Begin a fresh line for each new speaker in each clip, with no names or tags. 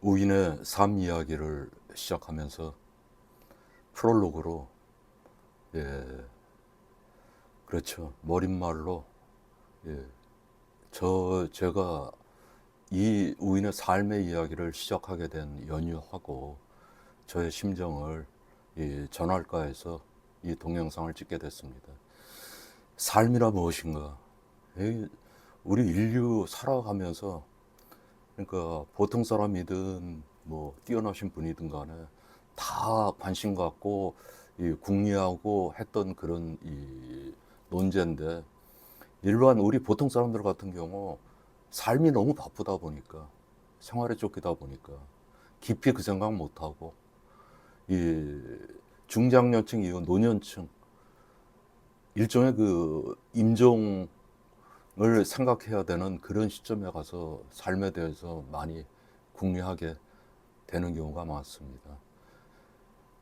우인의 삶 이야기를 시작하면서 프롤로그로 그렇죠. 머릿말로 제가 이 우인의 삶의 이야기를 시작하게 된 연유하고 저의 심정을 전할까 해서 이 동영상을 찍게 됐습니다. 삶이라 무엇인가? 우리 인류 살아가면서 그러니까 보통 사람이든 뭐 뛰어나신 분이든 간에 다 관심 갖고 궁리하고 했던 그런 논제인데, 일반 우리 보통 사람들 같은 경우 삶이 너무 바쁘다 보니까, 생활에 쫓기다 보니까 깊이 그 생각 못 하고 이 중장년층 이후 노년층 일종의 그 임종을 생각해야 되는 그런 시점에 가서 삶에 대해서 많이 궁리하게 되는 경우가 많습니다.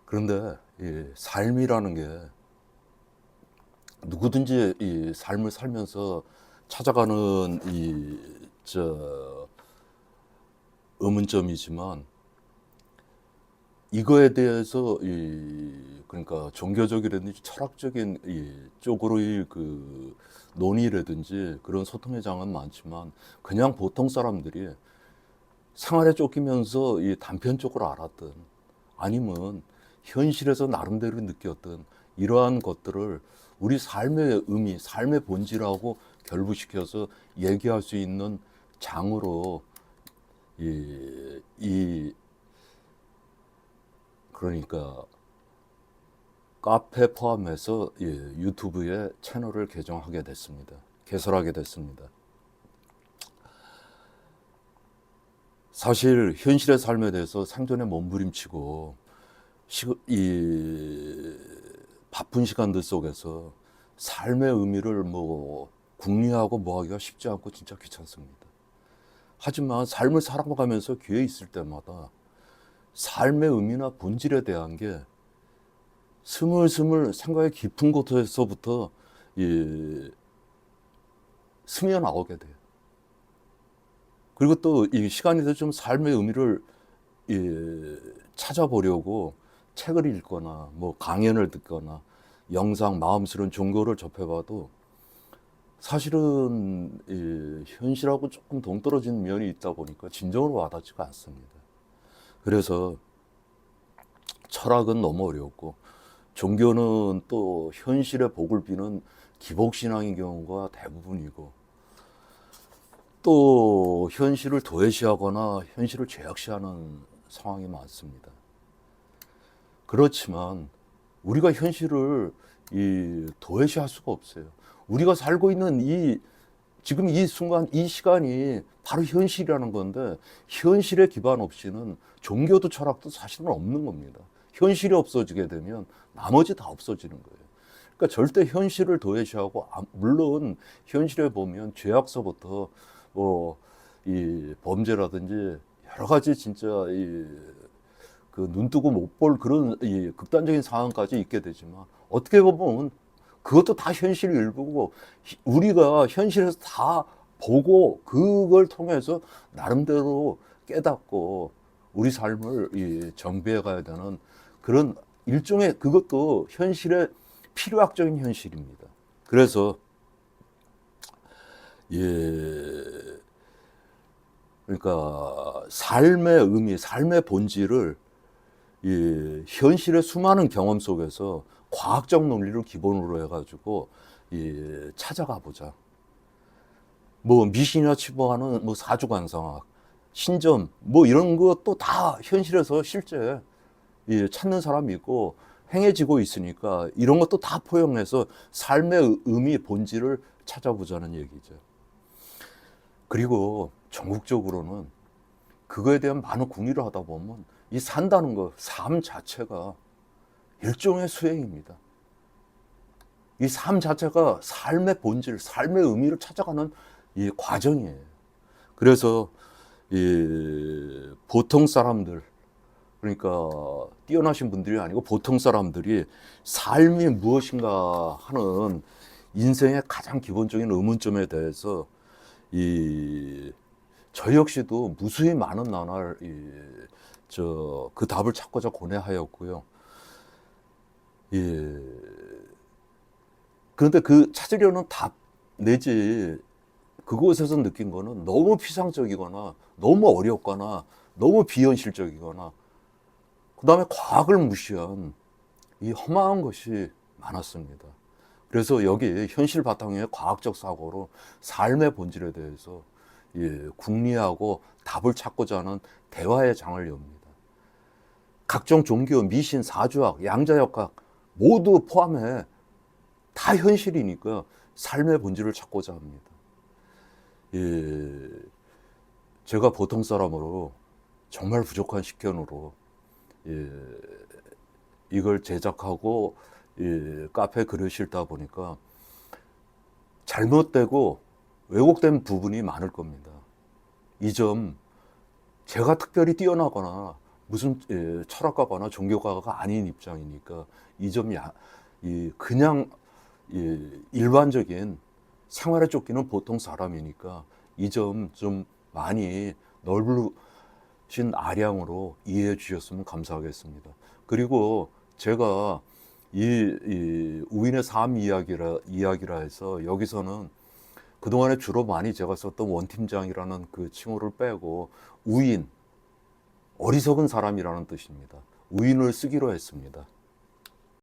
그런데 이 삶이라는 게 누구든지 이 삶을 살면서 찾아가는 의문점이지만, 이거에 대해서 그러니까 종교적이라든지 철학적인 쪽으로의 그 논의라든지 그런 소통의 장은 많지만, 그냥 보통 사람들이 생활에 쫓기면서 이 단편적으로 알았던, 아니면 현실에서 나름대로 느꼈던 이러한 것들을 우리 삶의 의미, 삶의 본질하고 결부시켜서 얘기할 수 있는 장으로 그러니까 카페 포함해서 유튜브에 채널을 개설하게 됐습니다. 사실 현실의 삶에 대해서 생존에 몸부림치고 바쁜 시간들 속에서 삶의 의미를 뭐 궁리하고 뭐하기가 쉽지 않고 진짜 귀찮습니다. 하지만 삶을 살아가면서 기회 있을 때마다 삶의 의미나 본질에 대한 게 스물스물 생각의 깊은 곳에서부터 스며나오게 돼요. 그리고 또 이 시간이 돼서 좀 삶의 의미를 찾아보려고 책을 읽거나 뭐 강연을 듣거나 영상, 마음스러운 종교를 접해봐도 사실은 현실하고 조금 동떨어진 면이 있다 보니까 진정으로 와닿지가 않습니다. 그래서 철학은 너무 어렵고, 종교는 또 현실의 복을 비는 기복신앙인 경우가 대부분이고, 또 현실을 도외시하거나 현실을 죄악시하는 상황이 많습니다. 그렇지만 우리가 현실을 도외시할 수가 없어요. 우리가 살고 있는 지금 이 순간, 이 시간이 바로 현실이라는 건데, 현실에 기반 없이는 종교도 철학도 사실은 없는 겁니다. 현실이 없어지게 되면 나머지 다 없어지는 거예요. 그러니까 절대 현실을 도외시하고, 물론 현실에 보면 죄악서부터 범죄라든지 여러 가지 진짜 그 눈 뜨고 못 볼 그런 극단적인 상황까지 있게 되지만, 어떻게 보면 그것도 다 현실의 일부고, 우리가 현실에서 다 보고 그걸 통해서 나름대로 깨닫고 우리 삶을 정비해 가야 되는 그런 일종의, 그것도 현실의 필요학적인 현실입니다. 그래서 그러니까 삶의 의미, 삶의 본질을 현실의 수많은 경험 속에서 과학적 논리를 기본으로 해가지고 찾아가 보자. 뭐 미신이나 치부하는 뭐 사주관상학, 신점, 뭐 이런 것도 다 현실에서 실제 찾는 사람이 있고 행해지고 있으니까, 이런 것도 다 포용해서 삶의 의미, 본질을 찾아보자는 얘기죠. 그리고 전국적으로는 그거에 대한 많은 궁리를 하다 보면 이 산다는 거, 삶 자체가 일종의 수행입니다. 이 삶 자체가 삶의 본질, 삶의 의미를 찾아가는 이 과정이에요. 그래서 보통 사람들, 그러니까 뛰어나신 분들이 아니고 보통 사람들이 삶이 무엇인가 하는 인생의 가장 기본적인 의문점에 대해서 저 역시도 무수히 많은 나날 그 답을 찾고자 고뇌하였고요. 예. 그런데 그 찾으려는 답 내지 그곳에서 느낀 거는 너무 피상적이거나 너무 어렵거나 너무 비현실적이거나 그다음에 과학을 무시한 이 허망한 것이 많았습니다. 그래서 여기 현실 바탕의 과학적 사고로 삶의 본질에 대해서 궁리하고 답을 찾고자 하는 대화의 장을 엽니다. 각종 종교, 미신, 사주학, 양자역학 모두 포함해 다 현실이니까 삶의 본질을 찾고자 합니다. 제가 보통 사람으로 정말 부족한 식견으로 이걸 제작하고 카페 글을 실다 보니까 잘못되고 왜곡된 부분이 많을 겁니다. 이 점 제가 특별히 뛰어나거나 무슨 철학가거나 종교가가 아닌 입장이니까 이 점이 그냥 일반적인 생활에 쫓기는 보통 사람이니까 이 점 좀 많이 넓으신 아량으로 이해해 주셨으면 감사하겠습니다. 그리고 제가 이 우인의 삶 이야기라 해서 여기서는 그동안에 주로 많이 제가 썼던 원팀장이라는 그 칭호를 빼고 우인, 어리석은 사람이라는 뜻입니다. 우인을 쓰기로 했습니다.